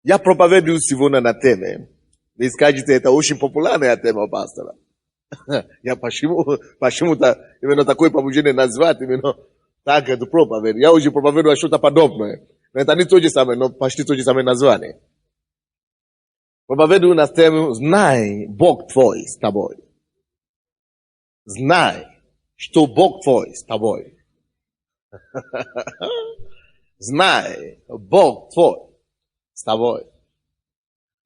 Я проповедую сегодня на теме. Вы скажете, это очень популярная тема пастора. Я почему-то именно такое побуждение назвать именно так эту проповедь. Я уже проповедую что-то подобное. Но это не то же самое, но почти то же самое название. Проповедую на тему «Знай, Бог твой с тобой». Знай, что Бог твой с тобой. Знай, Бог твой с тобой.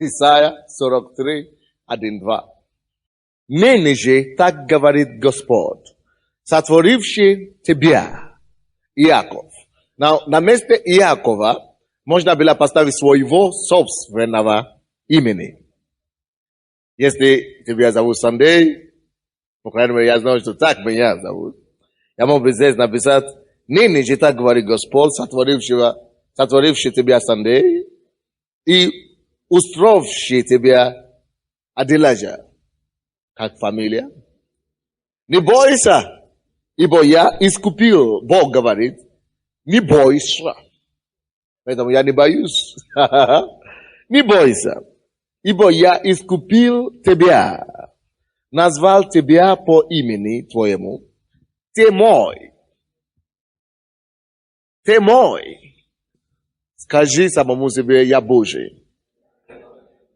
Исайя 43, 1-2. Ныне же так говорит Господь, сотворивший тебя, Иаков. На месте Иакова можно было поставить своего собственного имени. Если тебя зовут Сандей, по крайней мере, я знаю, что так меня зовут. Я мог бы здесь написать, ныне же так говорит Господь, сотворивший тебя Сандей, и устроивший тебя Адилажа, как фамилия. Не бойся, ибо я искупил, Бог говорит, не бойся. Поэтому я не боюсь. Не бойся, ибо я искупил тебя, назвал тебя по имени твоему. Ты мой. Ты мой. Скажи самому себе, я Божий.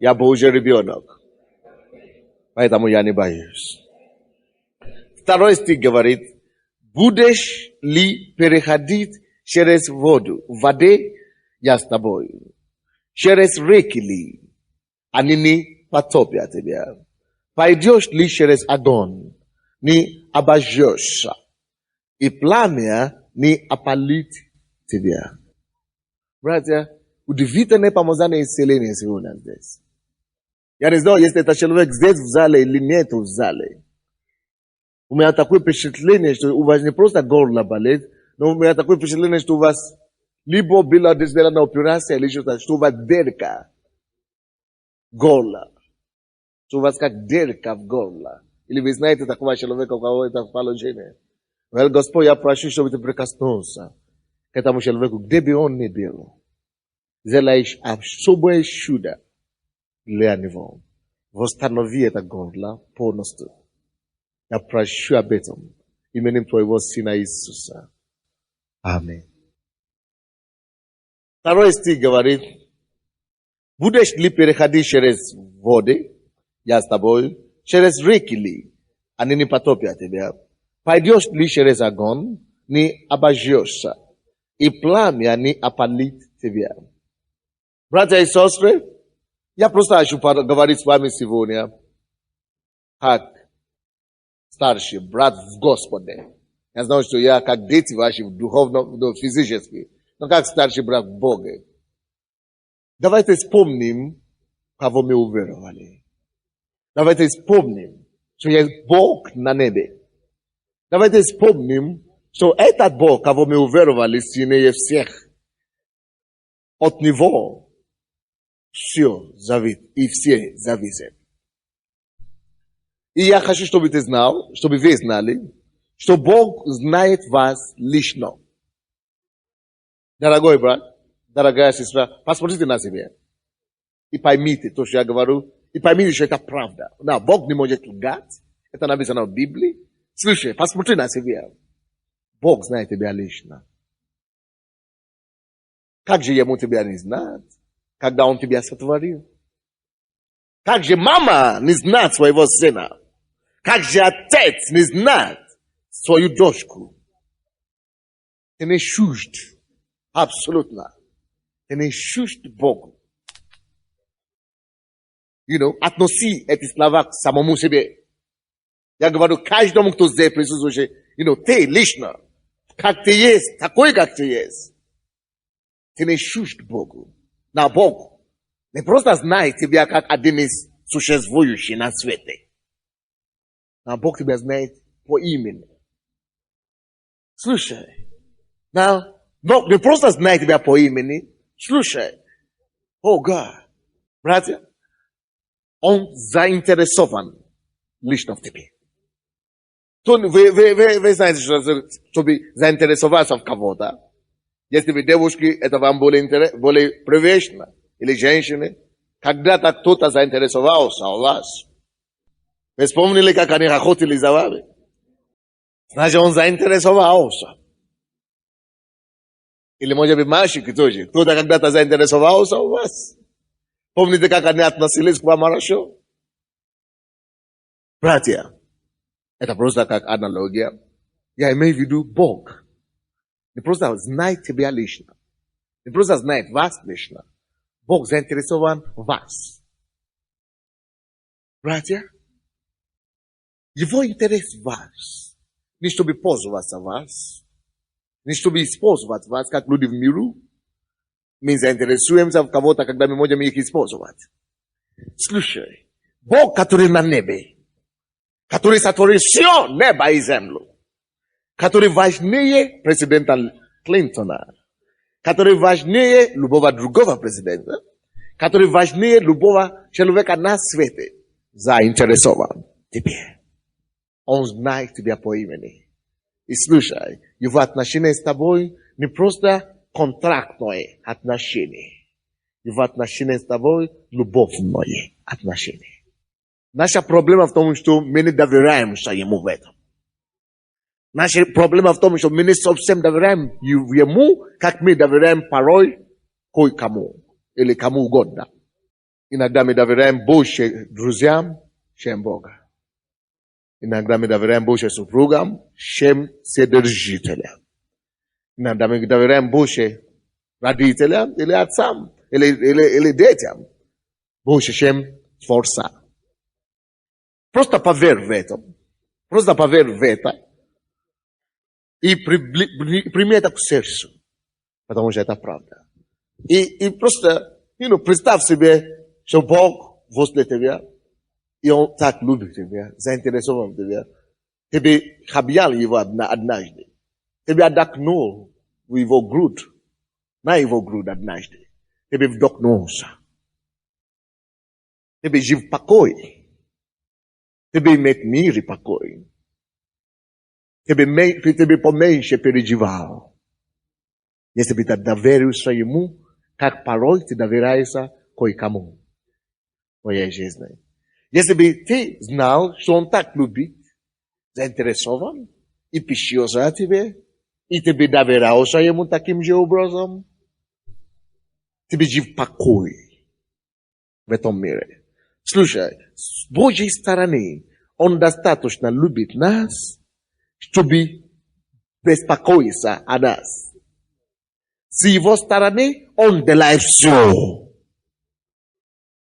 Я Божий ребенок. Поэтому я не боюсь. Второй стих говорит, будешь ли переходить через воду? В воде я с тобой. Через реки ли? Они не потопят тебя. Пойдешь ли через огонь? Не обожжешься. И пламя не опалит тебя. Братья, удивительное помазание исцеления сегодня здесь. Я не знаю, если это человек здесь в зале или нет в зале. У меня такое впечатление, что у вас не просто горло болит, но у меня такое впечатление, что у вас либо была сделана операция, или что-то, что у вас дырка горла. Что у вас как дырка в горло. Или вы знаете такого человека, у кого это положение. Господь, я прошу, чтобы ты прикоснулся к этому человеку, где бы он ни был. Сделаешь особое чудо для него. Восстанови это горло полностью. Я прошу об этом именем твоего Сына Иисуса. Аминь. Второй стих говорит, будешь ли переходить через воды, я с тобой, через реки ли, они не потопят тебя. Пойдешь ли через огонь, не обожжешься, и пламя не опалит тебя. Братья и сестры, я просто хочу поговорить с вами сегодня, как старший брат в Господе. Я знаю, что я как дети ваши духовно, физически, но как старший брат в Боге. Давайте вспомним, кого мы уверовали. Давайте вспомним, что есть Бог на небе. Давайте вспомним, что этот Бог, кого мы уверовали, сильнее всех. От Него все зависит, и все зависят. И я хочу, чтобы ты знал, чтобы вы знали, что Бог знает вас лично. Дорогой брат, дорогая сестра, посмотрите на себя. И поймите то, что я говорю, и поймите, что это правда. Да, Бог не может лгать. Это написано в Библии. Слушай, посмотри на себя. Бог знает тебя лично. Как же ему тебя не знать, когда он тебя сотворил? Как же мама не знает своего сына? Как же отец не знает свою дочку? Ты не чужд. Абсолютно. Ты не чужд Богу. Относи эти слова к самому себе. Я говорю каждому, кто здесь присутствующий, ты лично, как ты есть, такой, как ты есть. Ты не чужд Богу. Но Бог не просто знает тебя как один из существующих на свете. Но Бог тебя знает по имени. Слушай. Бог не просто знает тебя по имени. Слушай. О, Гад. Братья, Он заинтересован лично в тебе. Вы знаете, что чтобы заинтересоваться в кого-то, если вы девушки, это вам более привычно. или женщины, когда-то кто-то заинтересовался у вас. Вы вспомнили, как они охотились за вами? Значит, он заинтересовался. Или, может быть, мальчики тоже. Кто-то когда-то заинтересовался у вас. Помните, как они относились к вам хорошо? Братья, это просто как аналогия. Я имею в виду Бог. Не просто знает тебя лично. Не просто знает вас лично. Бог заинтересован в вас. Братья, его интерес в вас. Не чтобы пользоваться вас. Не чтобы использовать вас, как люди в миру. Мы заинтересуемся в кого-то, когда мы можем их использовать. Слушай, Бог, который на небе, который сотворил все небо и землю, который важнее президента Клинтона, который важнее любого другого президента, который важнее любого человека на свете, заинтересован в тебе. Он знает тебя по имени. И слушай, его отношения с тобой не просто контрактное отношение. Его отношения с тобой любовное отношение. Наша проблема в том, что мы не доверяемся ему в этом. Наша проблема в том, что мы не совсем доверяем ему, как мы доверяем порой кое-кому или кому угодно. Иногда мы доверяем больше друзьям, чем Бога. Иногда мы доверяем больше супругам, чем вседержителям. Иногда мы доверяем больше родителям или отцам, или детям, больше, чем Творца. Просто поверь в это. Просто поверь в это. И прими это к сердцу. Потому что это правда. И просто, представь себе, что Бог возле тебя. И Он так любит тебя, заинтересован в тебя. Тебе объял его однажды. Тебе отдохнул в его грудь. На его грудь однажды. Тебе вдохнулся. Тебе жив в покое. Тебе имеет мир и покой. Тебе поменьше переживал. Если бы ты доверился ему, как порой ты доверяешься кое-кому в твоей жизни. Если бы ты знал, что он так любит, заинтересован и пищился о тебе, и ты бы доверялся ему таким же образом, ты бы жил в покое в этом мире. Слушай, с Божьей стороны он достаточно любит нас, чтобы беспокоиться о нас. С его стороны он делает все.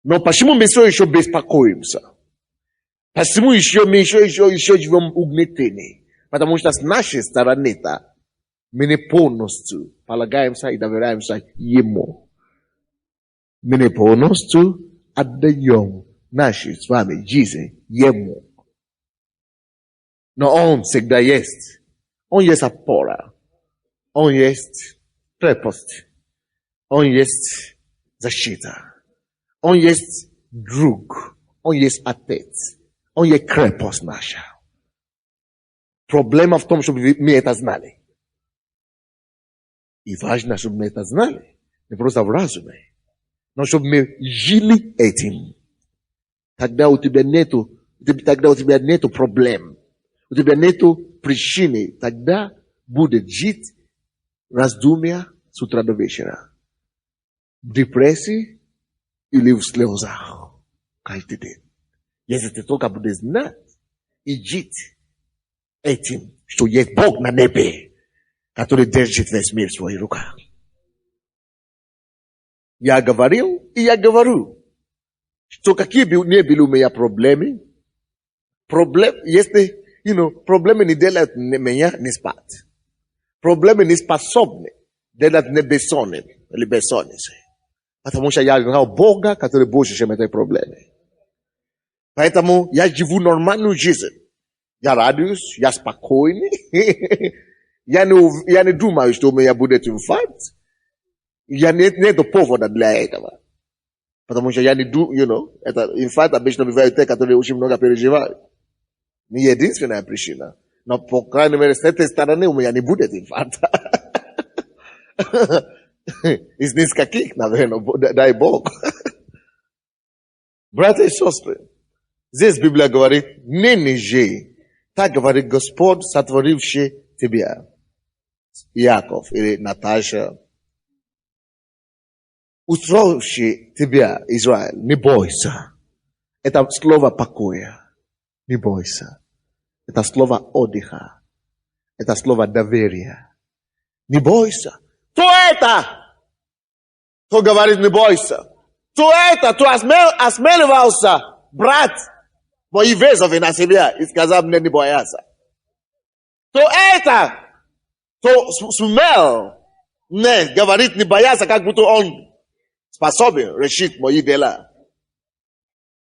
Но почему мы все еще беспокоимся? Почему мы еще живем в угнетении? Потому что с нашей стороны-то мы не полностью полагаемся и доверяемся ему. Мы не полностью отдаем наши с вами жизнь ему. Но он всегда есть. Он есть опора. Он есть крепость. Он есть защита. Он есть друг. Он есть отец. Он есть крепость наша. Проблема в том, чтобы мы это знали. И важно, чтобы мы это знали. Не просто в разуме. Но чтобы мы жили этим. Тогда у тебя нету проблем. У тебя нету причины. Тогда будет жить раздумья с утра до вечера. В депрессии или в слезах. Каждый день. Если ты только будешь знать и жить этим, что есть Бог на небе, который держит весь мир в своих руках. Я говорил и я говорю, что какие бы ни были у меня проблемы, проблемы не делают меня не спать. Проблемы не способны делать мне бессонным или бессонницей. Потому что я знал Бога, который больше, чем этой проблемы. Поэтому я живу нормальную жизнь. Я радуюсь, я спокойный. Я не думаю, что у меня будет инфаркт. Я нет повода для этого. Потому что я не думаю, это инфаркт обычно бывает те, которые очень много переживают. Не единственная причина. Но, по крайней мере, с этой стороны у меня не будет инфаркта. Из нискольких, наверное, дай Бог. Братья и сестры, здесь Библия говорит, не ниже. Так говорит Господь, сотворивший тебя. Яков или Наташа. Устроивший тебя, Израиль, не бойся. Это слово покоя. Не бойся. Это слово отдыха. Это слово доверия. Не бойся. Кто это? Кто говорит не бойся? Кто это? Кто осмеливался, брат, мои вызовы на себя и сказал мне не бояться? Кто это? Кто сумел мне говорить не бояться, как будто он способен решить мои дела?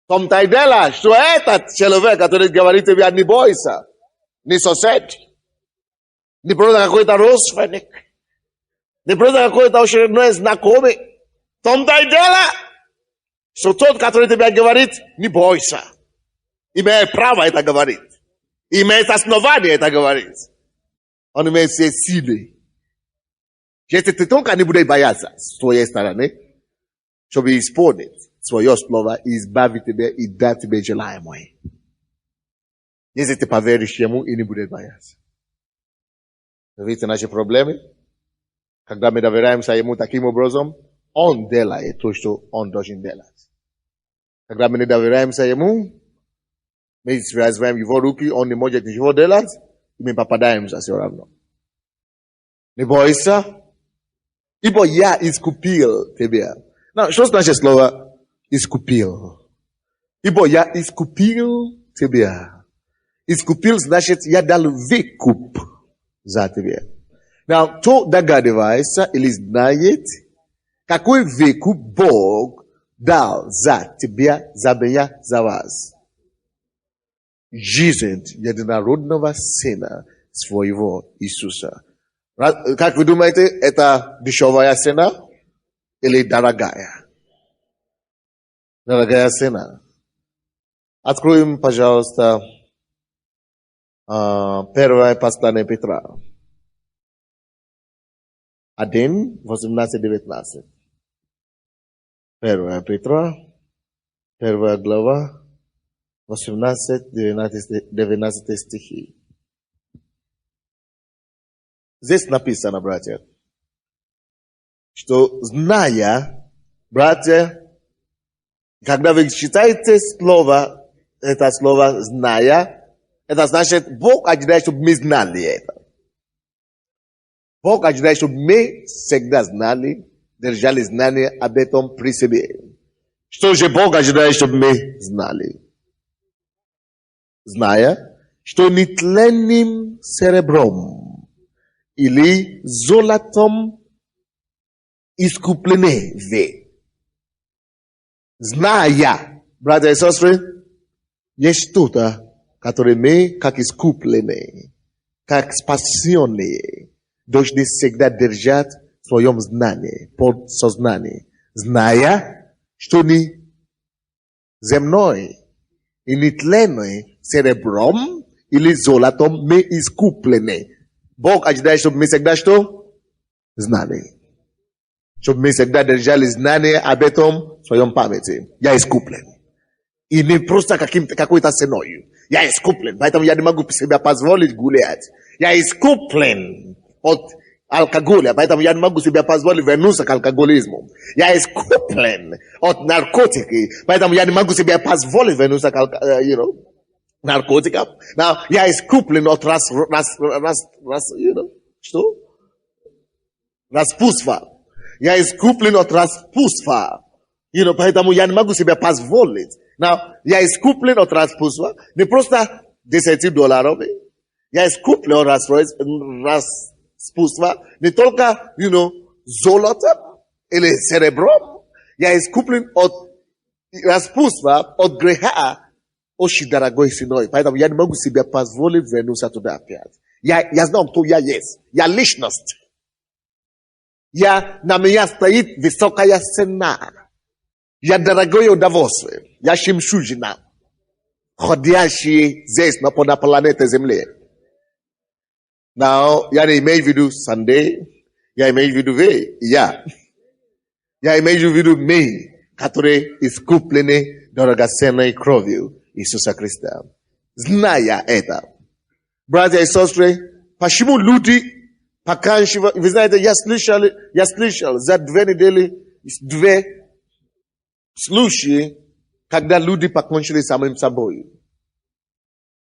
В том-то и дело, что этот человек, который говорит тебе не бойся, не сосед, не просто какой-то родственник, не просто какой-то очередной знакомый. В том-то и дело, что тот, который тебе говорит, не бойся, имеет право это говорить, имеет основание это говорить. Он имеет все силы. Если ты только не будешь бояться с твоей стороны, чтобы исполнить свое слово и избавить тебя и дать тебе желаемое. Если ты поверишь ему и не будешь бояться. Видите наши проблемы? Когда мы доверяемся ему таким образом, он делает то, что он должен делать. Когда мы не доверяемся ему, мы связываем его руки, он не может ничего делать, и мы попадаемся все равно. Не бойся, ибо я искупил тебя. Что значит слово искупил? Ибо я искупил тебя. Искупил значит я дал выкуп за тебя. Кто догадывается или знает, какой выкуп Бог дал за тебя, за меня, за вас? Жизнь единородного Сына своего Иисуса. Как вы думаете, это дешевая цена или дорогая? Дорогая цена. Откроем, пожалуйста, первое послание Петра. 1, 18, 19. 1 Петра, 1 глава, 18, 19 стихи. Здесь написано, братья, что зная, братья, когда вы читаете слово, это слово зная, это значит, Бог ожидает, чтобы мы знали это. Бог ожидает, чтобы мы всегда знали, держали знания об этом при себе. Что же Бог ожидает, чтобы мы знали? Зная, что нетленным серебром или золотом искуплены вы. Зная, братья и сестры, есть что-то, которое мы, как искупленные, как спасенные, должны всегда держать в своем знании, под сознании, зная, что не земной и не тленный серебром или золотом мы искуплены. Бог ожидает, чтобы мы всегда что? Знали. Чтобы мы всегда держали знание об этом в своем памяти. Я искуплен. И не просто какой-то ценой. Я искуплен, поэтому я не могу себе позволить гулять. Я искуплен от алкоголя, поэтому я не могу себе позволить вернуться к алкоголизму. Я искуплен от наркотиков, поэтому я не могу себе позволить вернуться к наркотикам. Я искуплен от распутства. Я искуплен от распутства. Поэтому я не могу себе позволить. Я искуплен от распутства. Не просто $10. Я искуплен от распутства. Не только, золотом или серебром. Я искуплен от распутства, от греха. Очень дорогой ценой. Поэтому я не могу себе позволить вернуться туда опять. Я знаю, кто я есть. Я личность. На меня стоит высокая цена. Я дорогое удовольствие. Я жемчужина, ходящие здесь на планете Земле. Я не имею в виду Sunday. Я имею в виду вы, я. Я имею в виду мы, которые искуплены драгоценной кровью Иисуса Христа. Зная это. Братья и сестры, почему люди поканчивают... Вы знаете, я слышал за 2 недели 2 случая, когда люди покончили с самим собой,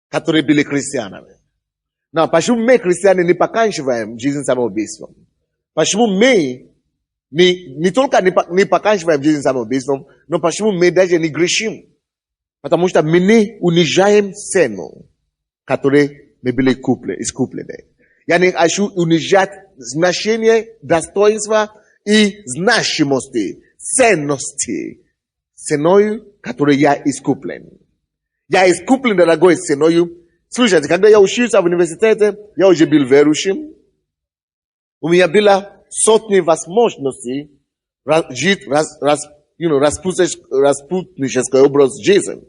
которые были христианами. Но почему мы, христиане, не поканчиваем жизнь самоубийством? Почему мы не только не поканчиваем жизнь самоубийством, но почему мы даже не грешим? Потому что мы не унижаем цену, которой мы были искуплены. Я не хочу унижать значение, достоинства и значимости, ценности, ценою, которой я искуплен. Я искуплен дорогой ценою. Слушайте, когда я учился в университете, я уже был верующим. У меня было сотни возможностей жить распутнический образ жизни.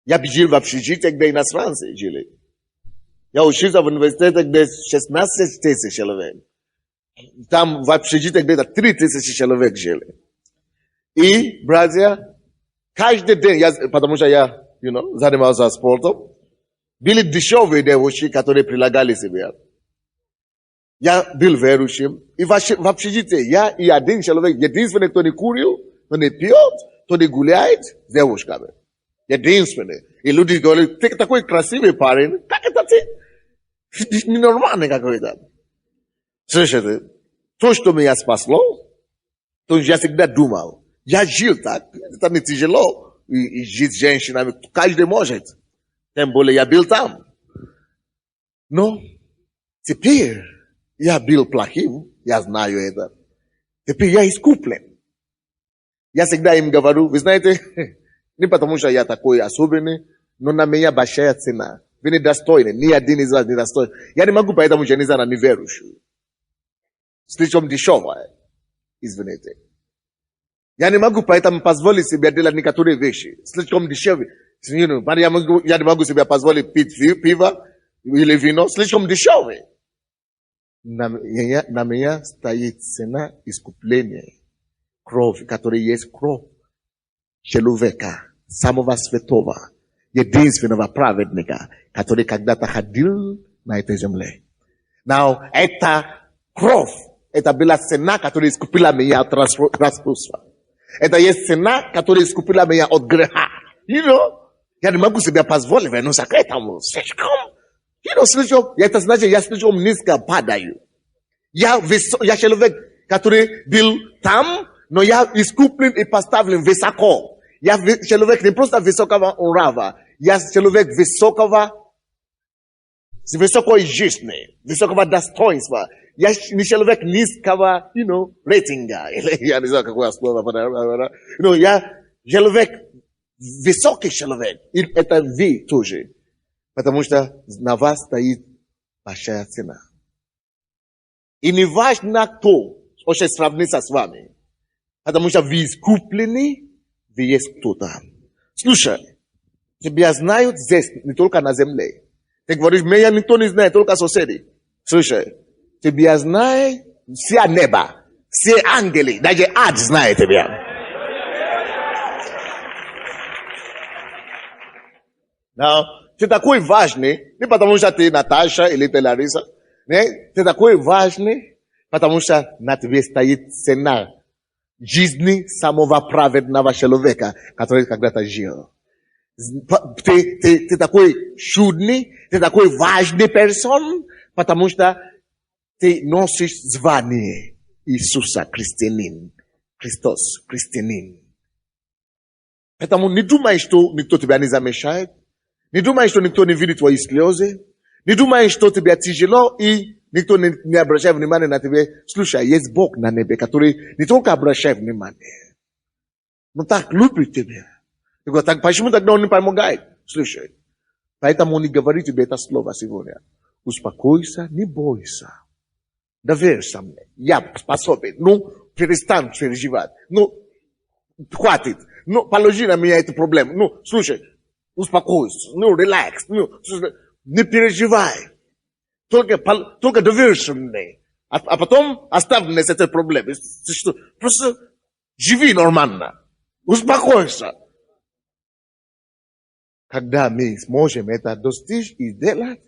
Я жил в общежитии, где иностранцы жили. Я учился в университете, где 16 тысяч человек. Там в общежитии где-то 3 тысячи человек жили. И, братья, каждый день, потому что я, занимался спортом, были дешевые девушки, которые прилагали себя. Я был верующим. И в общежитии я и один человек, единственный, кто не курил, кто не пьет, кто не гуляет, с девушками. Единственный. И люди говорят, ты такой красивый парень, как это ты? Ненормальный какой-то. Слышите, то, что меня спасло, то я всегда думал, я жил так, это не тяжело, и жить с женщинами, каждый может. Тем более я был там. Но теперь я был плохим, я знаю это. Теперь я искуплен. Я всегда им говорю, вы знаете, не потому что я такой особенный, но на меня большая цена. Вы недостойны, ни один из вас недостойный. Я не могу поэтому жениться на неверующую. Слишком дешевое. Извините. Я не могу поэтому позволить себе делать некоторые вещи. Слишком дешевые. Я не могу себе позволить пить пиво или вино. Слишком дешевые. На меня стоит цена искупления. Кровь, которая есть кровь человека, самого святого, единственного праведника, который когда-то ходил на этой земле. Но это кровь, это была цена, которая искупила меня от распутства. Это есть цена, которая искупила меня от греха. Я не могу себе позволить вернуться к этому. Слишком, это значит, я слишком низко падаю. Я человек, который был там, но я искуплен и поставлен высоко. Я человек не просто высокого уровня, я человек высокой жизни, высокого достоинства. Я не человек низкого, рейтинга. Я не знаю, какое слово. Я человек, высокий человек. И это вы тоже. Потому что на вас стоит большая цена. И не важно, кто хочет сравниться с вами. Потому что вы искуплены, вы есть кто-то. Слушай, тебя знают здесь, не только на земле. Ты говоришь, меня никто не знает, только соседи. Слушай, тебя знает все небо, все ангелы, даже ад знает тебя. Но ты такой важный, не потому что ты Наташа или ты Лариса. Нет? Ты такой важный, потому что на тебе стоит цена жизни самого праведного человека, который когда-то жил. Ты такой чудный, ты такой важный персон, потому что ты носишь звание Иисуса христианин. Христос христианин. Поэтому не думай, что никто тебя не замечает. Не думай, что никто не видит твои слезы. Не думай, что тебе тяжело и никто не обращает внимания на тебя. Слушай, есть Бог на небе, который не только обращает внимание, но так любит тебя. Так почему тогда он не помогает? Слушай, поэтому он не говорит тебе это слово сегодня. Успокойся, не бойся. Доверься мне. Я способен. Перестань переживать. Хватит. Положи на меня эту проблему. Слушай, успокойся. Релакс. Не переживай. Только доверься мне. А потом оставь мне эти проблемы. Ты что, просто живи нормально. Успокойся. Когда мы сможем это достичь и сделать,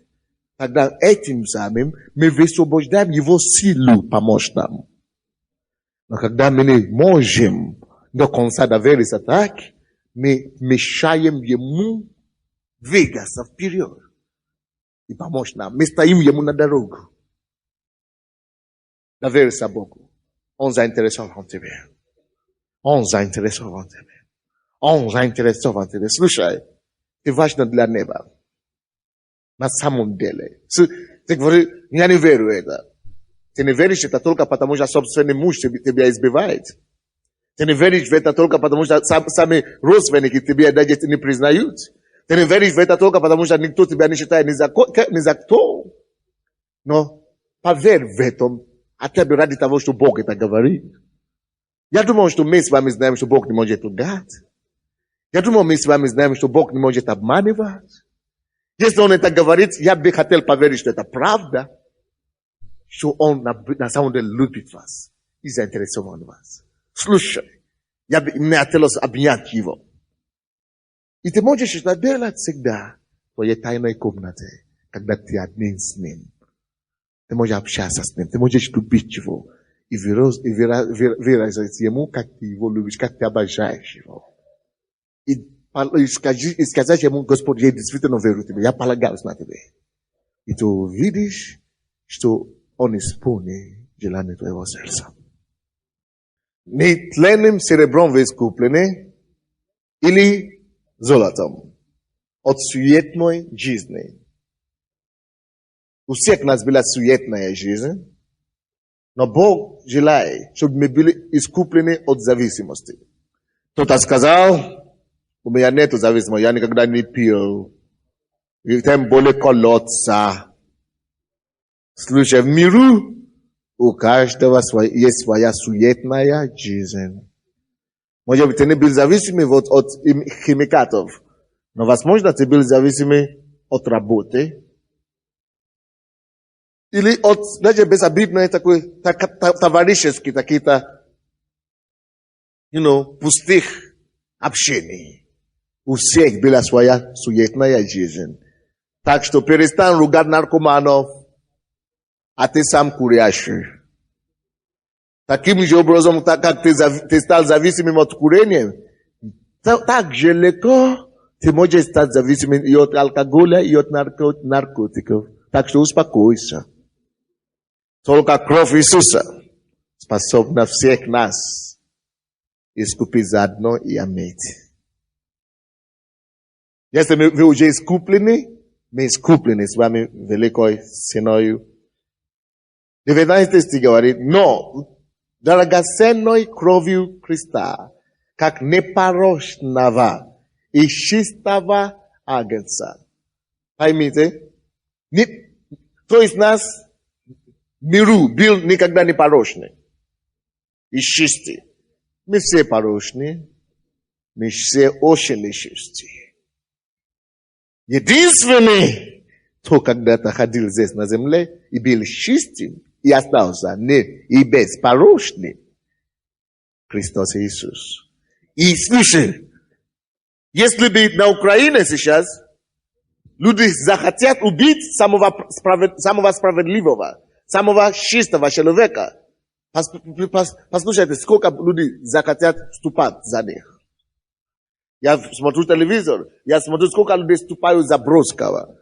тогда этим самым мы высвобождаем его силу помочь нам. Но когда мы не можем до конца довериться так, мы мешаем ему двигаться вперед и помочь нам. Мы стоим ему на дорогу. Доверься Богу. Он заинтересован в тебе. Он заинтересован в тебе. Он заинтересован в тебе. Слушай, ты важна для неба. На самом деле. Ты говоришь, я не верю в это. Ты не веришь в это только потому, что собственный муж тебя избивает. Ты не веришь в это только потому, что сами родственники тебя даже не признают. Ты не веришь в это только потому, что никто тебя не считает ни за кто. Но поверь в этом, хотя бы ради того, что Бог это говорит. Я думаю, что мы с вами знаем, что Бог не может лгать. Я думаю, мы с вами знаем, что Бог не может обманывать. Если Он это говорит, я бы хотел поверить, что это правда. Что Он на самом деле любит вас и заинтересован в вас. Слушай, мне хотелось обнять Его. И ты можешь это делать всегда в твоей тайной комнате, когда ты один с Ним. Ты можешь общаться с Ним, ты можешь любить Его и выразить Ему, как ты Его любишь, как ты обожаешь Его. И сказать Ему, Господь, я действительно верю в Тебя, я полагаюсь на Тебя. И ты увидишь, что Он исполнит желание твоего сердца. Не тленным серебром вы искуплены, или золотом от суетной жизни. У всех нас была суетная жизнь, но Бог желает, чтобы мы были искуплены от зависимости. Кто-то сказал, у меня нет зависимости, я никогда не пил, и тем более колоться. Слушай, в миру у каждого есть своя суетная жизнь. Может быть, ты не был зависимый от химикатов, но, возможно, ты был зависимый от работы. Или от, даже безобидной такой, товарищеский, какие-то, пустых общений. У всех была своя суетная жизнь. Так что перестань ругать наркоманов, а ты сам курящий. Таким же образом, как ты стал зависимым от курения, так же легко ты можешь стать зависимым и от алкоголя, и от наркотиков. Так что успокойся. Только кровь Иисуса способна всех нас искупить заодно и омыть. Если вы уже искуплены, мы искуплены с вами великой ценою. 19 стих говорит, но драгоценной кровью Христа, как непорочного и чистого агнца. Поймите, кто из нас в миру был никогда не порочный и чистый? Мы все порочные, мы все очень нечистые. Единственный, кто когда-то ходил здесь на земле и был чистым, и остался и беспорочным, Христос Иисус. И слушай, если бы на Украине сейчас люди захотят убить самого справедливого, самого чистого человека, послушайте, сколько людей захотят вступать за них. Я смотрю телевизор, я смотрю, сколько людей вступают за Бродского,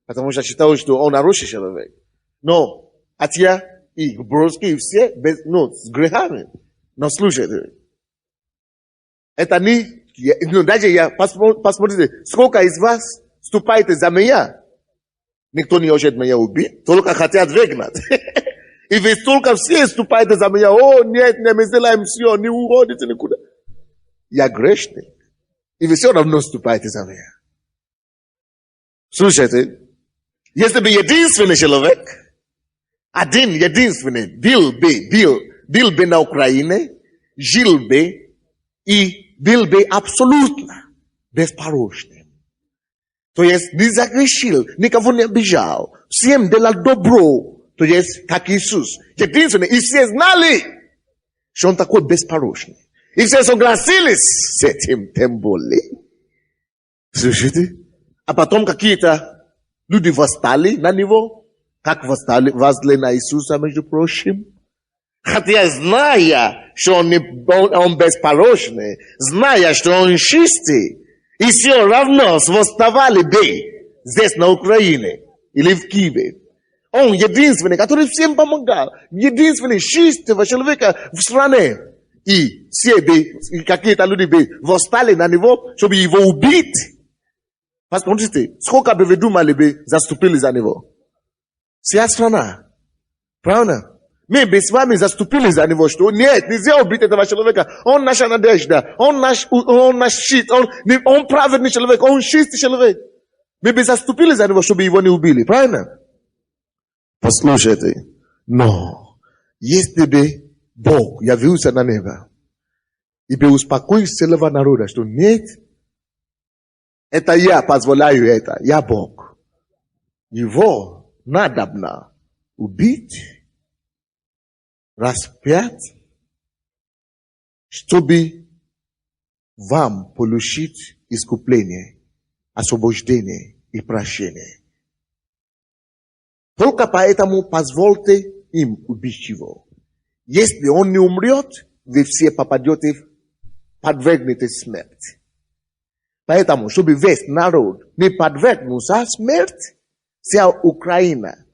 потому что считаю, что он хороший человек. Но Атья и Бродский все с грехами. Но слушайте, это не... даже посмотрите, сколько из вас вступает за меня. Никто не хочет меня убить, только хотят выгнать. И вы столько все вступаете за меня. О, нет, мы сделаем все, не уходите никуда. Я грешник. И вы все равно вступаете за меня. Слушайте, если бы единственный человек, один единственный, был бы на Украине, жил бы и был бы абсолютно беспорочным. То есть не загрешил, никого не обижал, всем делал добро, то есть как Иисус. Единственное, и все знали, что он такой беспорочный. И все согласились с этим, тем более. Слышите? А потом какие-то люди восстали на него. Как восстали на Иисуса, между прочим. Хотя зная, что он беспорочный, зная, что он чистый, и все равно восставали бы здесь на Украине или в Киеве. Он единственный, который всем помогал. Единственный чистого человека в стране. И все бы, какие-то люди бы восстали на него, чтобы его убить. Посмотрите, сколько бы вы думали бы заступили за него? Вся страна. Правда? Мы бы с вами заступили за него, что нет, нельзя убить этого человека. Он наша надежда, он наш щит, он праведный человек, он чистый человек. Мы бы заступили за него, чтобы его не убили. Правильно? Послушайте, но если бы Бог явился на небо и бы успокоил целого народа, что нет, это я позволяю это, я Бог. Его надобно убить, распять, чтобы вам получить искупление, освобождение и прощение. Только поэтому позвольте им убить его. Если он не умрет, вы все попадете, подвергнете смерти. Поэтому, чтобы весь народ не подвергнулся смерти, вся Украина.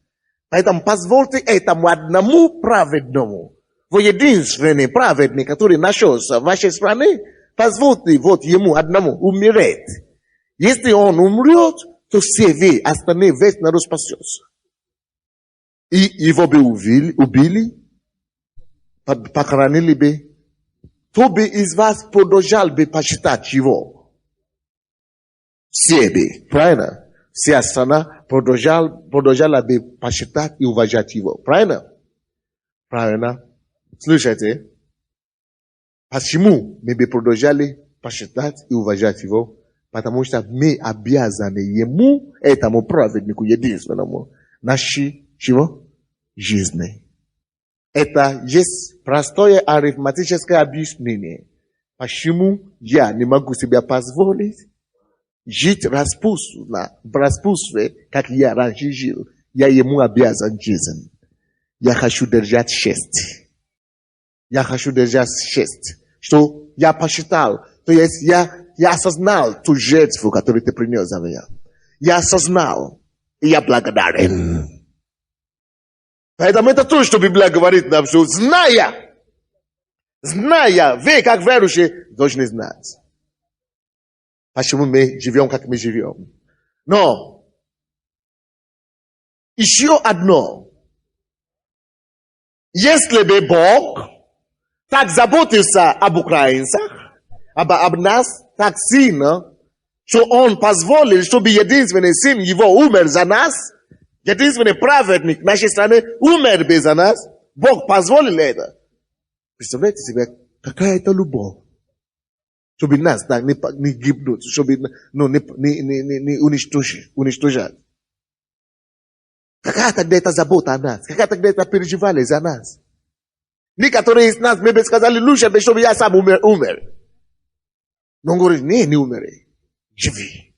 Поэтому позвольте этому одному праведному, единственный праведный, который нашелся в вашей стране, позвольте вот ему одному умереть. Если он умрет, то все вы, остальные, весь народ спасется. И его бы убили, похоронили бы, кто бы из вас продолжал бы почитать его? Все бы, правильно? Вся страна продолжала бы почитать и уважать его. Правильно? Правильно? Слушайте, почему мы бы продолжали почитать и уважать его? Потому что мы обязаны ему, этому праведнику единственному, наши чего? Жизни. Это есть простое арифметическое объяснение. Почему я не могу себе позволить жить в распутстве, как я раньше жил. Я ему обязан жизнь. Я хочу держать честь. Я хочу держать честь. Что я посчитал. То есть я осознал ту жертву, которую ты принес за меня. Я осознал. И я благодарен. Поэтому это то, что Библия говорит нам, что зная, вы, как верующие, должны знать. Почему мы живем, как мы живем. Но еще одно. Если бы Бог так заботился об украинцах, об нас так сильно, что Он позволил, чтобы единственный сын его умер за нас, единственный праведник нашей страны умер бы за нас, Бог позволил это. Представляете себе, какая это любовь? Чтобы нас так не гибнуть, чтобы не уничтожать. Какая тогда это забота о нас? Какая тогда это переживали за нас? Некоторые из нас, мы бы сказали, лучше бы, чтобы я сам умер. Но он говорит, не умери, живи.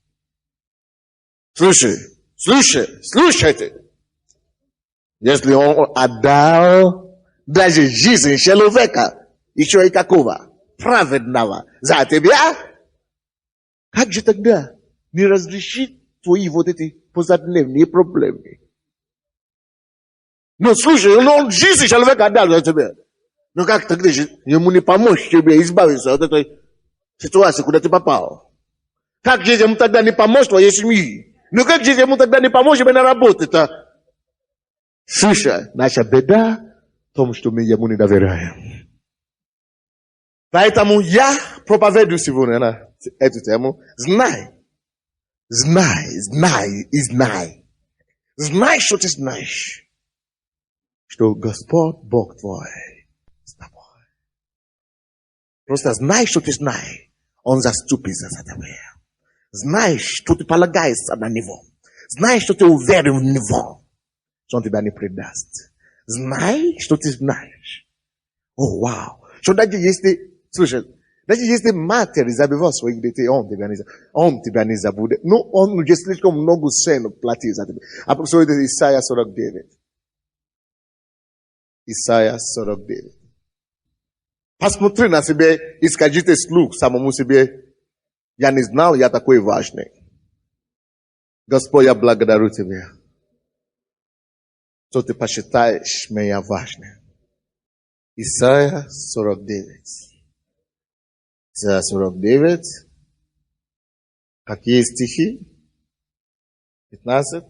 Слушайте. Если он отдал даже жизнь человека, еще и какого? Праведного за тебя, как же тогда не разрешить твои вот эти позадневные проблемы? Но слушай, он жизнь человека отдал за тебя. Но как тогда ему не помочь тебе избавиться от этой ситуации, куда ты попал? Как же ему тогда не помочь твоей семье? Ну как же ему тогда не помочь тебе на работе-то? Слушай, наша беда в том, что мы ему не доверяем. Поэтому я проповедую сегодня на эту тему. Знай, что ты знаешь. Что Господь Бог твой с тобой. Просто знай, что ты знаешь. Он заступится за тебя. Знаешь, что ты полагаешься на Него. Знаешь, что ты уверен в Него. Что тебя не предаст. Знай, что ты знаешь. О, вау. Что даже если, слушай, даже если матери забивал своих детей, он тебя не забудет. Ну, он уже слишком много цену платил за тебя. А посмотрите Исайя 49. Исайя 49. Посмотри на себя и скажите вслух самому себе, я не знал, я такой важный. Господь, я благодарю Тебя, что Ты посчитаешь меня важным. Исайя 49. Исайя 49. Какие стихи? 15.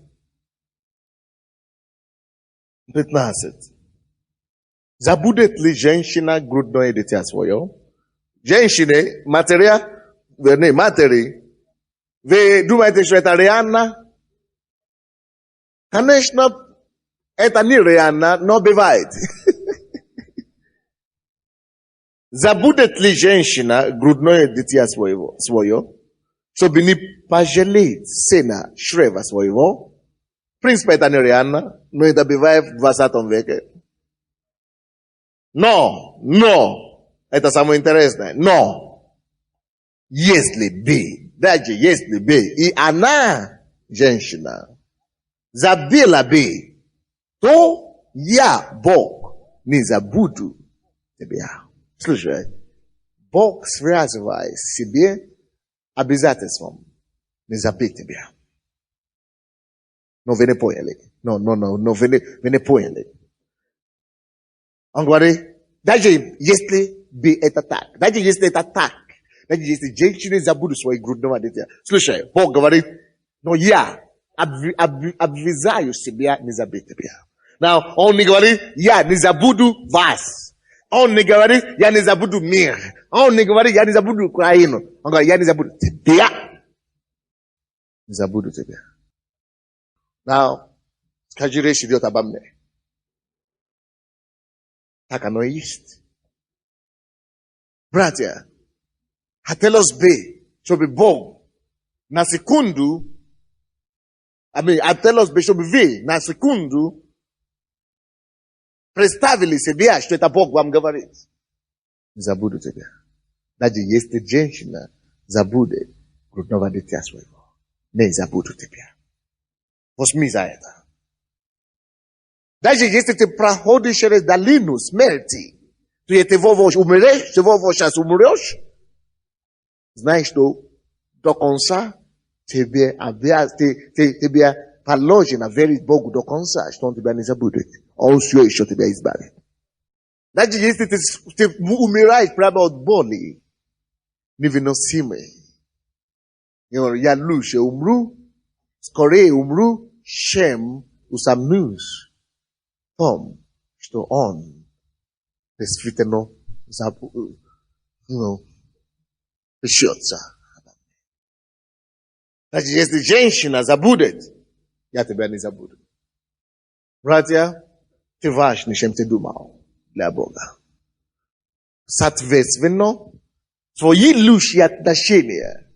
15. Забудет ли женщина грудное дитя свое? Женщины, матери, вы думаете, что это реально? Конечно, это не реально, но бывает. Забудет ли женщина грудное дитя свое, чтобы не пожалеть сына чрева своего? В принципе, это не реально, но это бывает в 20 веке. Но, это самое интересное, но, если бы, даже если бы, и она, женщина, забила бы, то я, Бог, не забуду тебя. Слушай, Бог связывает себе обязательством не забыть тебя. Но вы не поняли. Вы не поняли. Он говорит, даже если бы это так, даже если женщины забудут свои грудного дитя. Слушай, Бог говорит, но я обвязаю себя не забыть тебя. Но он не говорит, я не забуду вас. Он не говорит, я не забуду мир. Он не говорит, я не забуду Украину. Он говорит, я не забуду тебя. Не забуду тебя. Now, скажи, речь идет обо мне. Так оно и есть. Братья, хотелось бы, чтобы Бог на секунду, хотелось бы, чтобы вы на секунду представили себе, что это Бог вам говорит. Не забуду тебя. Даже если женщина забудет грудного дитя своего, не забуду тебя. Возьми за это. Даже если ты проходишь через долину смерти, ты умрешь, сейчас умрешь, знаешь, что до конца тебе положено верить Богу до конца, что Он тебя не забудет. Он все еще тебя избавит. Даже если ты умираешь прямо от боли, невыносимой. Я лучше умру, скорее умру, чем усомнусь. Том, что он действительно пишется. Значит, если женщина забудет, я тебя не забуду. Братья, ты важнее, чем ты думал для Бога. Соответственно, твои лучшие отношения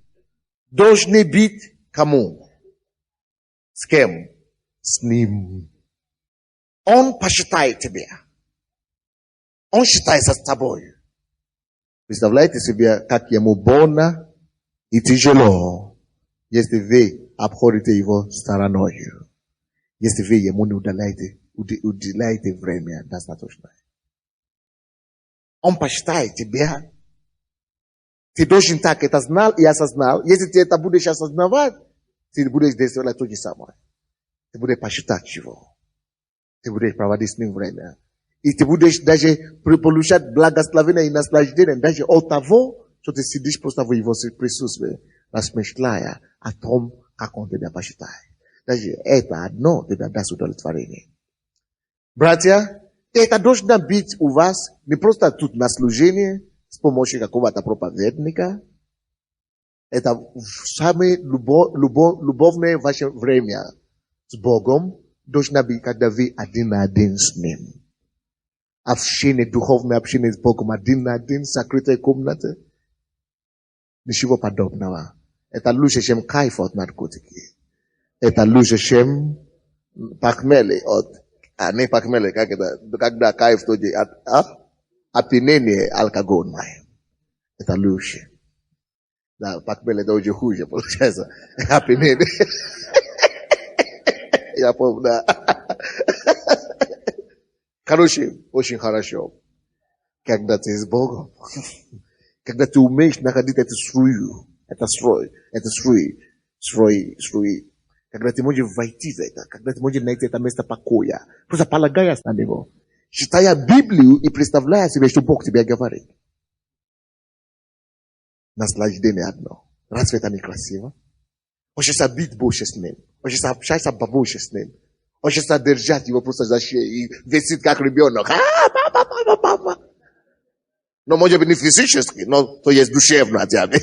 должны быть кому? С кем? С Ним. Он посчитает тебя. Он считается с тобой. Представляете себе, как ему больно и тяжело, если вы обходите его стороной. Если вы ему не уделяете время достаточно. Он посчитает тебя. Ты должен так это знал и осознал. Если ты это будешь осознавать, ты будешь действовать то же самое. Ты будешь посчитать его. Ты будешь проводить с ним время. И ты будешь даже получать благословение и наслаждение даже от того, что ты сидишь просто в его присутствии, размышляя о том, как он тебя посчитает. Даже это одно тебя даст удовлетворение. Братья, это должно быть у вас не просто тут на служении с помощью какого-то проповедника. Это самое любовное ваше время с Богом должно быть, когда вы один на один с Ним. Общение, духовное общение с Богом один на один, закрытая комната. Ничего подобного. Это лучше, чем кайф от наркотики. Это лучше, чем Pakmele, не pakmele, когда кайф тоді, опьянение алкогольное. Это лучше. Да, pakmele это очень хуже, получается. Опьянение. Я помню, да. Короче, очень хорошо. Когда ты с Богом, когда ты умеешь находить эту струю, когда ты можешь войти в это, когда ты можешь найти это место покоя, просто полагаясь на него, читая Библию и представляя себе, что Бог тебе говорит. Наслаждение одно. Разве это не красиво? Хочется бить больше с ним. Хочется общаться побольше с ним. Хочется держать его просто за шею и висит как ребенок. Мама. Но может быть не физически, но то есть душевно хотя бы.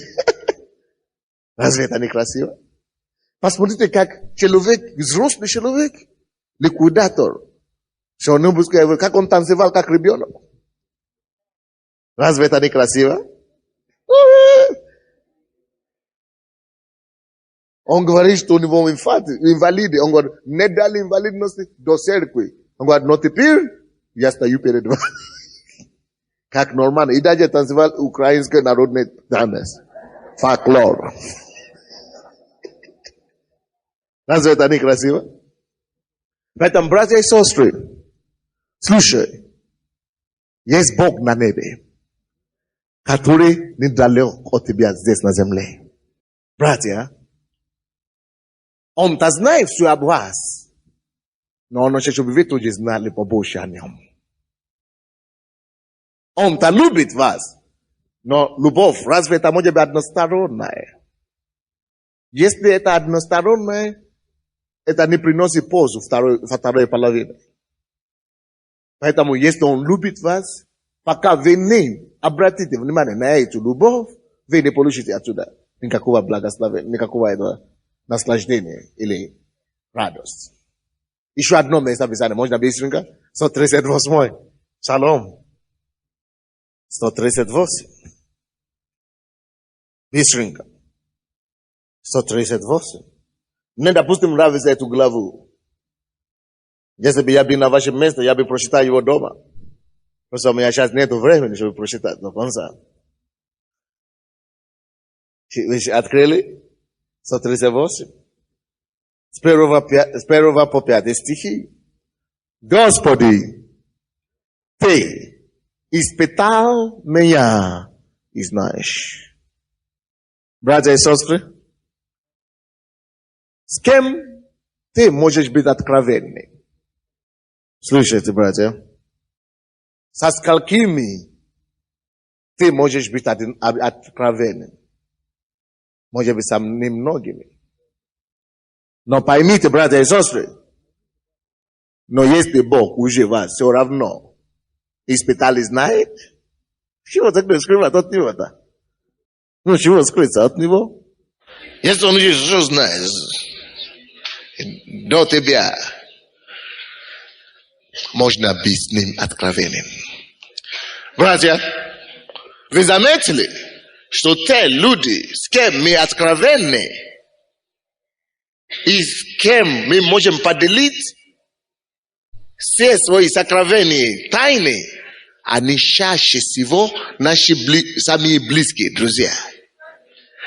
Разве это не красиво? Посмотрите, как человек, взрослый человек, ликвидатор, что он как он танцевал как ребенок. Разве это не красиво? Он говорит, что у него инвалид. Он говорит, не дали инвалидности до церкви. Он говорит, но теперь я стою перед вами. Как нормально. И даже танцевал украинский народный танец. Фольклор. Разве это не красиво? Поэтому, братья и сестры, слушай, есть Бог на небе, который недалек от тебя здесь на земле. Братья, Он-то знает все об вас, но Он хочет, чтобы вы тоже знали побольше о Нем. Он-то любит вас, но любовь, разве это может быть односторонняя? Если это одностороннее, это не приносит пользу второй половине. Поэтому, если Он любит вас, пока вы не обратите внимание на эту любовь, вы не получите отсюда никакого благословения, никакого этого наслаждения или радости. Еще одно место Писания, можно быстренько? 138. Шалом. 138. Быстренько. 138. Мне, допустим, нравится эту главу. Если бы я был на вашем месте, я бы прочитал его дома. Просто у меня сейчас нет времени, чтобы прочитать до конца. Вы открыли? 138. С 1 по 5 стихи. Господи, Ты испытал меня и знаешь. Братья и сестры, с кем ты можешь быть откровенным? Слушайте, братья. Со сколькими ты можешь быть откровенным? Может быть, со немногими. Но поймите, братья и сестры, но если Бог уже вас все равно испытал и знает, чего тогда скрывать от Него-то? Ну, чего скрыться от Него? Если Он уже все знает до тебя, можно быть с Ним откровенным. Братья, вы заметили, что те люди, с кем мы откровенны, и с кем мы можем поделить все свои сокровенные тайны, они чаще всего наши самые близкие друзья.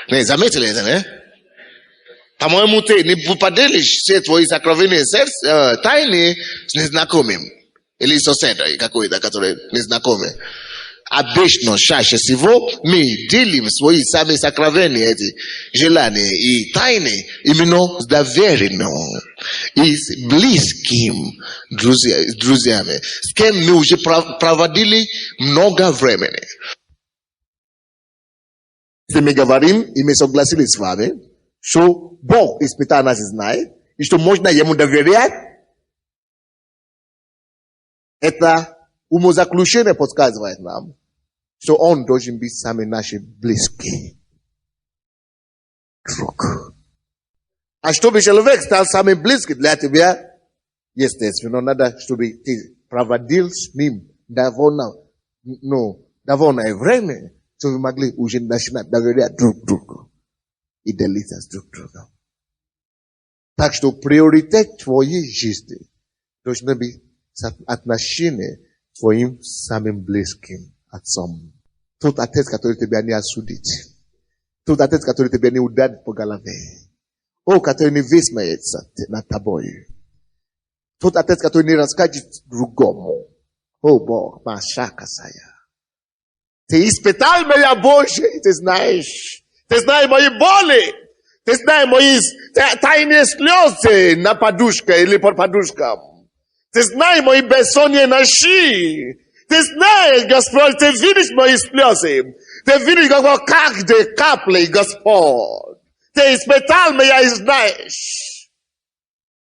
Не заметили это, не? По-моему, ты не поделишь все твои сокровенные тайны с незнакомым. Или соседом какой-то, который незнакомый. Обычно, чаще всего, мы делим свои самые сокровенные эти желания и тайны именно с доверенным и с близким друзьями, с кем мы уже проводили много времени. Если мы говорим, и мы согласились с вами, что Бог испытал нас и знает, и что можно Ему доверять, это умозаключение подсказывает нам, что Он должен быть самый наш близкий друг. А чтобы человек стал самым близким для тебя, естественно, надо, чтобы ты проводил с ним довольно время, чтобы вы могли уже начинать доверять друг другу и делиться с друг другом. Так что приоритет твоей жизни должно быть отношение твоим самым близким отцом. Тот отец, который тебя не осудит. Тот отец, который тебя не ударит по голове. О, который не высмеется над тобой. Тот отец, который не расскажет другому. О, Бог, Маша Касая. Ты испытал меня, Боже, ты знаешь. Ты знаешь мои боли. Ты знаешь мои тайные слезы на подушке или под подушком. Ты знаешь мои бессонные ночи. Ты знаешь, Господь, ты видишь мои слезы. Ты видишь, как каждой каплей, Господь. Ты испытал меня и знаешь.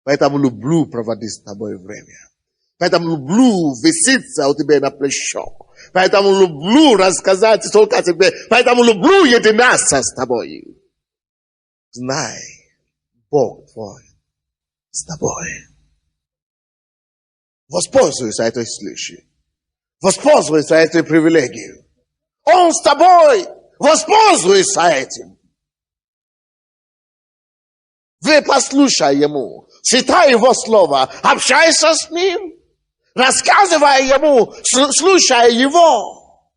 Поэтому люблю проводить с тобой время. Поэтому люблю виситься у тебя на плечо. Поэтому люблю рассказать только о тебе. Поэтому люблю единяться с тобой. Знай, Бог твой с тобой. Воспользуйся этой случаем. Воспользуйся этой привилегией. Он с тобой. Воспользуйся этим. Вы послушай ему. Читай его слово. Общайся с ним. Рассказывай ему. Слушай его.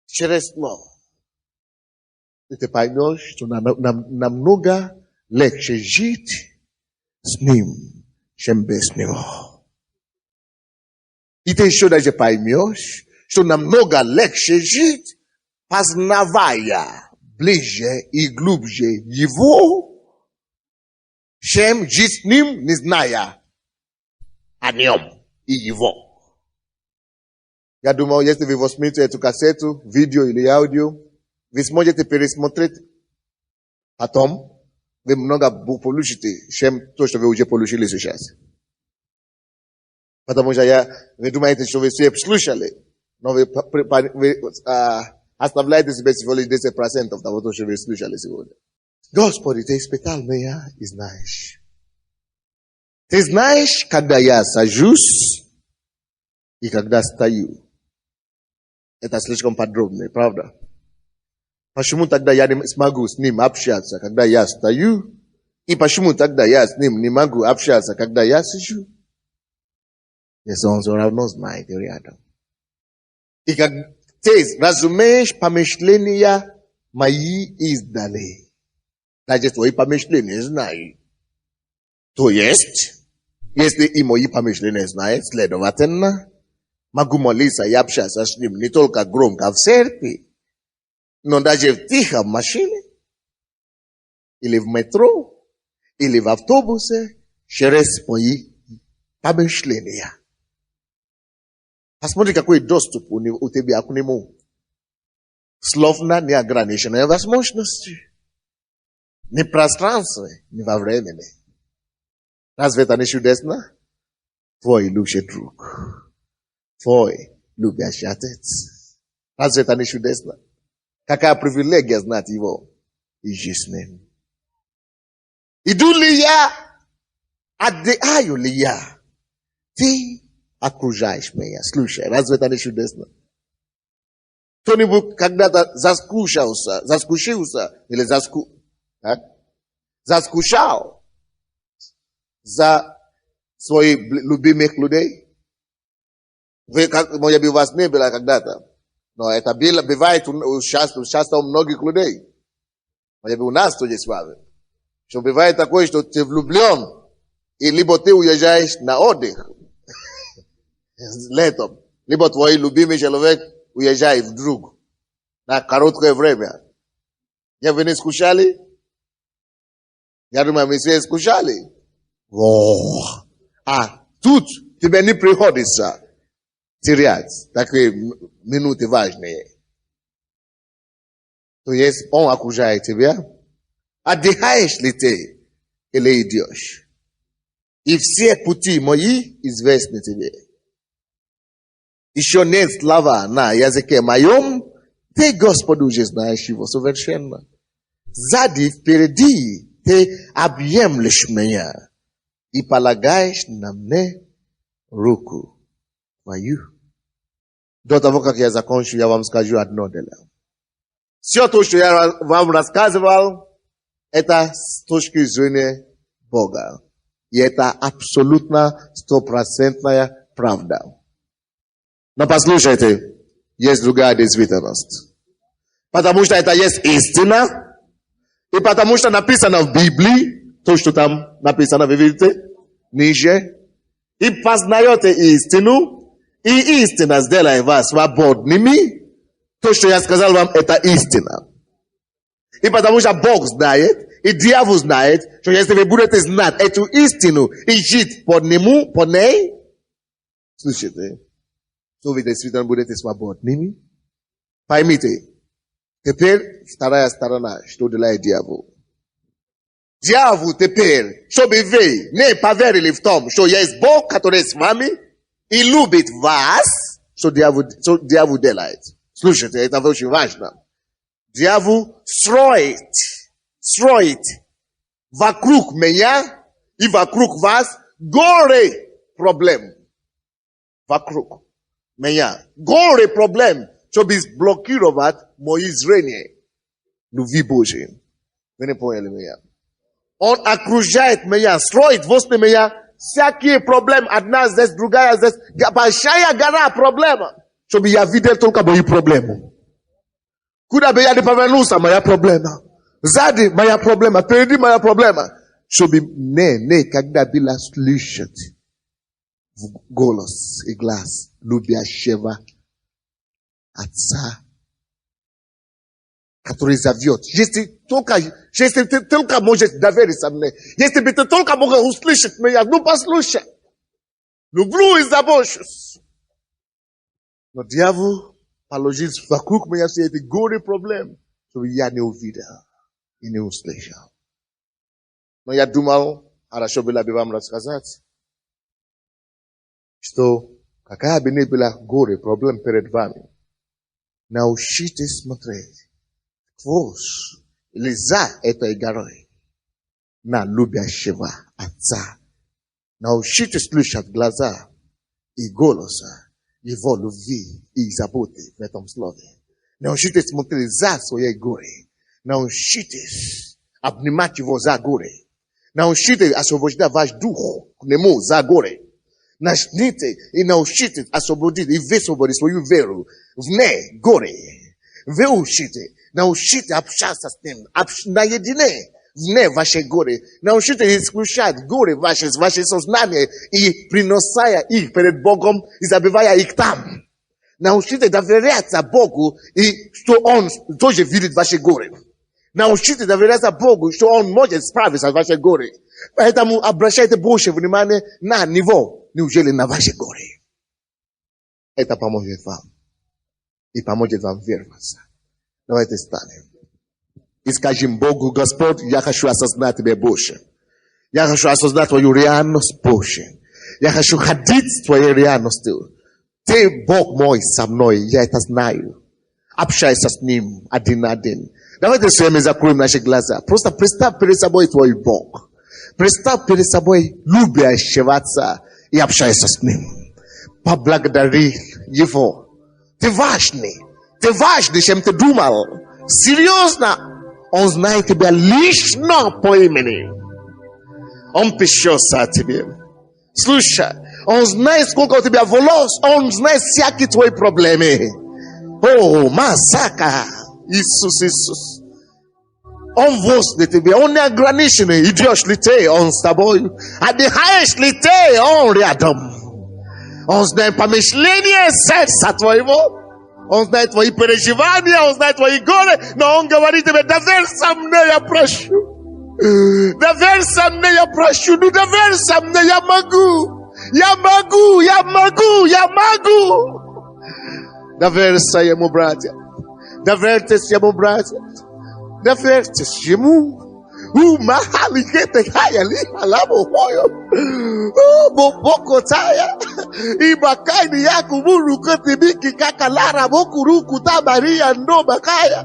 Через слово. И ты поймешь, что намного легче жить с ним, чем без него. И ты еще даже поймешь, что намного легче жить, познавая ближе и глубже его, чем жить с ним, не зная о нем и его. Я думал, если вы возьмете эту кассету, видео или аудио, вы сможете пересмотреть потом, вы много получите, чем то, что вы уже получили сейчас. Потому что вы думаете, что вы все слушали, но вы оставляете себе всего лишь 10% того, что вы слушали сегодня. Господи, ты испытал меня и знаешь. Ты знаешь, когда я сажусь и когда стою. Это слишком подробно, правда? Почему тогда я не смогу с ним общаться, когда я стою? И почему тогда я с ним не могу общаться, когда я сижу? Если он все равно знает рядом. И как ты разумеешь помышления мои издали. Значит, твои помышления знают. То есть, если и мои помышления знают, следовательно, могу молиться и общаться с ним не только громко в церкви, но даже в тихом машине, или в метро, или в автобусе, через мои помышления. Посмотри, какой доступ у тебя к нему. Словно неограниченные возможности. Ни в пространстве, ни во времени. Разве это не чудесно? Твой лучший друг. Твой любящий отец. Разве это не чудесно? Какая привилегия знать его и жить с ним. Иду ли я, отдыхаю ли я? Ты окружаешь меня. Слушай, разве это не чудесно? Кто-нибудь когда-то заскучал или заскучал за своих любимых людей? Может быть, у вас не было когда-то. Но это бывает часто у многих людей. Может быть, у нас тоже с вами. Что бывает такое, что ты влюблен, и либо ты уезжаешь на отдых летом, либо твой любимый человек уезжает вдруг на короткое время. Вы не скучали? Я думаю, мы все скучали. А тут тебе не приходится терять такие минуты важные. То есть он окружает тебя. Отдыхаешь ли ты или идешь? И все пути мои известны тебе. Еще нет слова на языке моем, ты, Господь, уже знаешь его совершенно. Сзади, впереди, ты объемлешь меня и полагаешь на мне руку твою. До того, как я закончу, я вам скажу одно дело. Все то, что я вам рассказывал, это с точки зрения Boga. I это абсолютно 100% правда. Но послушайте, есть другая действительность. Потому что это есть истина, и потому что написано в Библии, то, что там написано, вы видите, ниже, и познаете истину, и истина сделает вас свободными. То, что я сказал вам, это истина. И потому что Бог знает, и дьявол знает, что если вы будете знать эту истину и жить по нему, по ней, слушайте, то вы действительно будете свободными. Поймите, теперь вторая сторона, что делает дьявол. Дьявол теперь, чтобы вы не поверили в том, что есть Бог, который с вами и любит вас, что дьявол делает. Слушайте, это очень важно. Дьявол строит вокруг меня и вокруг вас горе проблем. Вокруг меня. Горе проблем, чтобы блокировать мое зрение любви Божьей. Вы не поняли меня? Он окружает меня, строит возле меня всякие проблемы. Одна здесь, другая здесь. Большая гора проблема. Чтобы я видел только мои проблемы. Куда бы я не повернулся, моя проблема. Сзади моя проблема, впереди моя проблема. Чтобы не когда было слышать голос и глаз любящего Отца, который зовет. Если ты только можешь довериться мне, если бы ты только мог услышать меня, ну послушай. Люблю и забочусь. Но дьявол положил вокруг меня все эти горе проблемы, чтобы я не увидел и не услышал. Но я думал, хорошо было бы вам рассказать, что какая бы ни была горе проблем перед вами, научитесь смотреть сквозь или за этой горой на любящего Отца. Научитесь слушать глаза и голоса Его любви и заботы в этом слове. Научитесь смотреть за своей горе. Научитесь обнимать Его за горе. Научитесь освобождать ваш дух к Нему за горе. Начните и научитесь освободить и высвободить свою веру вне горе. Научите общаться с Ним наедине вне вашей горе. Научите исключать горе ваше сознание и принося их перед Богом и забывая их там. Научите доверяться Богу и что Он тоже видит ваши горе. Научите доверяться Богу, что Он может справиться с вашей горе. Поэтому обращайте больше внимания на Него, неужели на ваши горе. Это поможет вам. И поможет вам вероваться. Давайте станем. И скажем Богу: Господь, я хочу осознать Тебя больше. Я хочу осознать Твою реальность больше. Я хочу ходить с Твоей реальностью. Ты, Бог мой, со мной, я это знаю. Общайся с Ним один на один. Давайте с вами закроем наши глаза. Просто представь перед собой Твой Бог. Представь перед собой любящего Отца и общайся с Ним. Поблагодари Его. Ты важный, чем ты думал. Серьезно. Он знает тебя лично по имени. Он печется о тебе. Слушай, Он знает, сколько у тебя волос. Он знает всякие твои проблемы. О, Масака. Иисус. Он возле тебя. Он не ограниченный. Идешь ли ты, Он с тобой. Отдыхаешь ли ты, Он рядом. Он знает помышления сердца твоего. Он знает твои переживания, Он знает твои горе, но Он говорит тебе: доверься мне, я прошу. Доверься мне, я прошу. Ну доверься мне, я могу. Доверься Ему, братья. Доверьтесь Ему, братья. Доверьтесь Ему. Mahalikete hayali halamo hoyo. Boko taya. Ibakaini yaku muru kotibiki kakalara bokuru kutabaria no bakaya.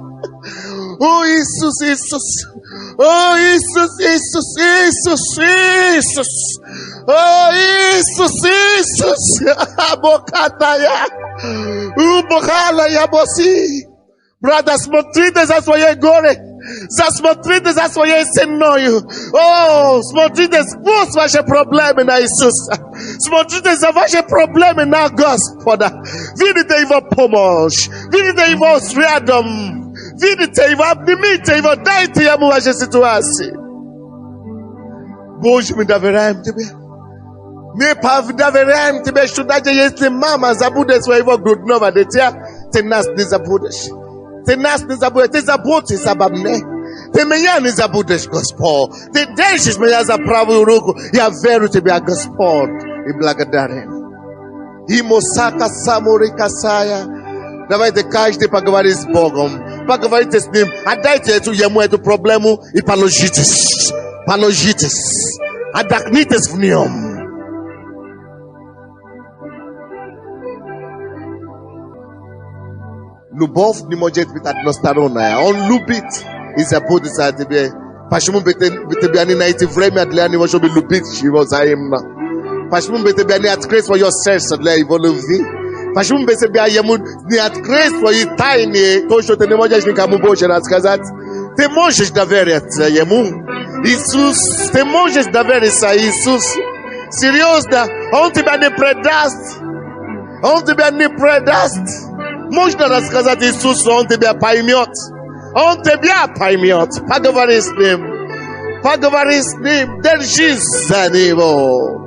Oh Jesus. Oh Jesus. Oh Jesus. Abokataya. Ubokala yabosi. Brothers, motrites a svoje gore. Zasмотрите за своей ценою. О, смотрите, пусть ваши проблемы на Иисуса. Смотрите за ваши проблемы на Господа. Видите Его помощь. Видите Его рядом. Видите Его, обнимите Его, дайте Ему ваши ситуации. Боже, мы доверяем Тебе. Мы доверяем Тебе, что даже если мама забудет своего грудного дитя, Ты нас не забудешь. Ты нас не забудешь. Ты заботишься обо мне. Ты меня не забудешь, Господь. Ты держишь меня за правую руку. Я верю Тебе, Господь, и благодарен. И Мосака Самури Касая. Давайте каждый поговорит с Богом. Поговорите с Ним. Отдайте Ему эту проблему и положитесь. Положитесь. Отдохнитесь в Нем. Любовь не может быть односторонняя. Он любит и заботится о тебе. Почему бы тебе не найти время для него, чтобы любить его взаимно? Почему бы тебе не открыть свое сердце для его любви? Почему бы тебе ему не открыть свои тайны, то, что ты не можешь никому больше рассказать? Ты можешь довериться ему. Иисус, ты можешь довериться Иисусу. Серьезно, Он тебя не предаст. Он тебя не предаст. Можно рассказать Иисусу, Он тебя поймет. Он тебя поймет. Поговори с Ним. Поговори с Ним. Держись за Него.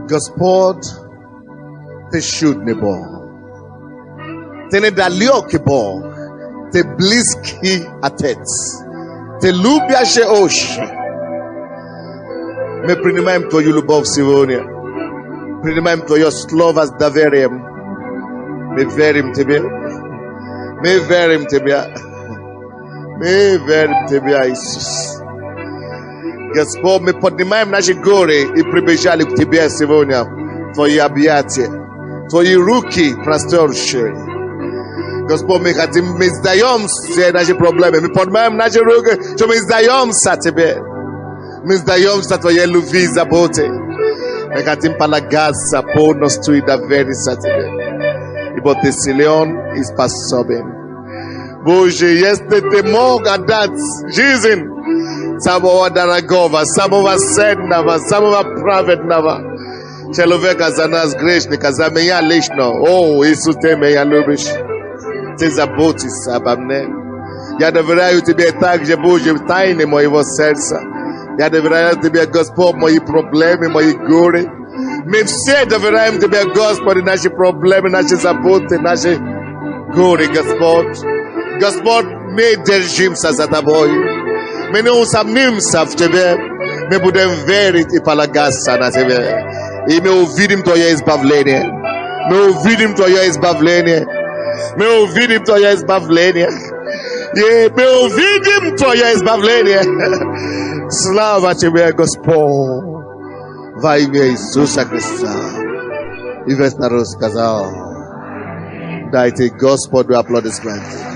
Господь, Ты чудный Бог. Ты недалекий Бог. Ты близкий Отец. Ты любящий очень. Мы принимаем Твою любовь сегодня. Принимаем Твое слово с доверием. Мы верим Тебе. Мы верим Тебе. Мы верим Тебе, Иисус. Господь, мы поднимаем наши горы и прибежали к Тебе сегодня. Твои объятия. Твои руки простершие. Господь, мы хотим, мы сдаемся наши проблемы. Мы поднимаем наши руки, что мы сдаемся Тебе. Мы сдаемся Твоей любви и заботе. Мы хотим полагаться полностью и довериться Тебе. Ибо Ты силен и способен. Боже, если Ты мог отдать жизнь самого дорогого, самого ценного, самого праведного человека за нас грешника, за меня лично. О, Иисус, Ты меня любишь. Ты заботишься обо мне. Я доверяю Тебе также, Боже, в тайне моего сердца. Я доверяю Тебе, Господь, мои проблемы, мои горе. Мы все доверяем Тебе, Господи, наши проблемы, наши заботы, наши горе, Господь. Господь, мы держимся за Тобой. Мы не усомнимся в Тебе. Мы будем верить и полагаться на Тебе. И мы увидим Твое избавление. Мы увидим Твое избавление. Мы увидим Твое избавление. Мы увидим Твое избавление. Слава Тебе, Господь. Во имя Иисуса Христа. И весь народ сказал: дайте Господу аплодисменты.